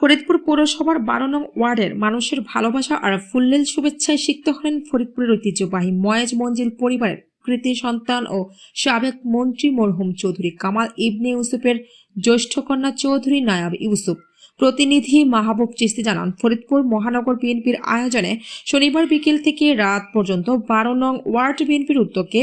ফরিদপুর পৌরসভার 12 নং ওয়ার্ডের মানুষের ভালোবাসা আর ফুল্লেল শুভেচ্ছায় সিক্ত হলেন ফরিদপুরের ঐতিহ্যবাহী ময়েজ মঞ্জিল পরিবারের কৃতি সন্তান ও সাবেক মন্ত্রী মরহুম চৌধুরী কামাল ইবনে ইউসুফের জ্যেষ্ঠ কন্যা চৌধুরী নায়াব ইউসুফ। প্রতিনিধি মাহবুব চিস্তি জানান, ফরিদপুর মহানগর বিএনপির আয়োজনে শনিবার বিকেল থেকে রাত পর্যন্ত 12 নং ওয়ার্ড বিএনপির উদ্যোগে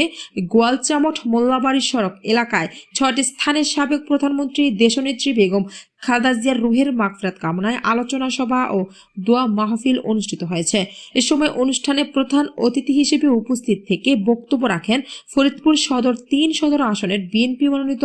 গোয়ালচামট মোল্লাবাড়ি সড়ক এলাকায় 6টি স্থানে সাবেক প্রধানমন্ত্রী দেশনেত্রী বেগম খালেদা জিয়ার রুহের মাগফিরাত কামনায় আলোচনা সভা ও দোয়া মাহফিল অনুষ্ঠিত হয়েছে। এ সময় অনুষ্ঠানে প্রধান অতিথি হিসেবে উপস্থিত থেকে বক্তব্য রাখেন ফরিদপুর সদর 3 সদর আসনের বিএনপি মনোনীত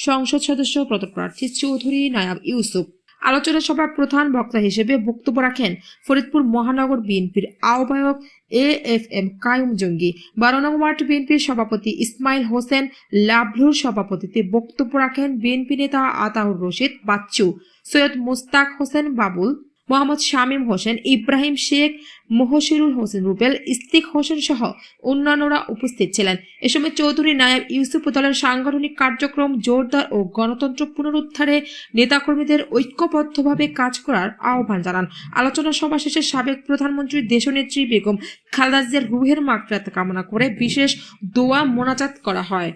সংসদ সদস্য পদপ্রার্থী চৌধুরী নায়াব ইউসুফ। আলোচনা সভার প্রধান বক্তা হিসেবে বক্তব্য রাখেন ফরিদপুর মহানগর বিএনপির আহ্বায়ক AFM কায়ুম জঙ্গি। 12 নং ওয়ার্ড বিএনপির সভাপতি ইসমাইল হোসেন লাভলুর সভাপতিত্বে বক্তব্য রাখেন বিএনপি নেতা আতাউর রশিদ বাচ্চু, সৈয়দ মুস্তাক হোসেন বাবুল, মোহাম্মদ শামীম হোসেন, ইব্রাহিম শেখ, মোহসিরুল হোসেন রুবেল, ইস্তিক হোসেন সহ অন্যান্যরা উপস্থিত ছিলেন। এ সময় চৌধুরী নায়াব ইউসুফ দলের সাংগঠনিক কার্যক্রম জোরদার ও গণতন্ত্র পুনরুদ্ধারে নেতাকর্মীদের ঐক্যবদ্ধভাবে কাজ করার আহ্বান জানান। আলোচনা সভা শেষে সাবেক প্রধানমন্ত্রী দেশনেত্রী বেগম খালেদা জিয়ার রুহের মাগফিরাত কামনা করে বিশেষ দোয়া মোনাজাত করা হয়।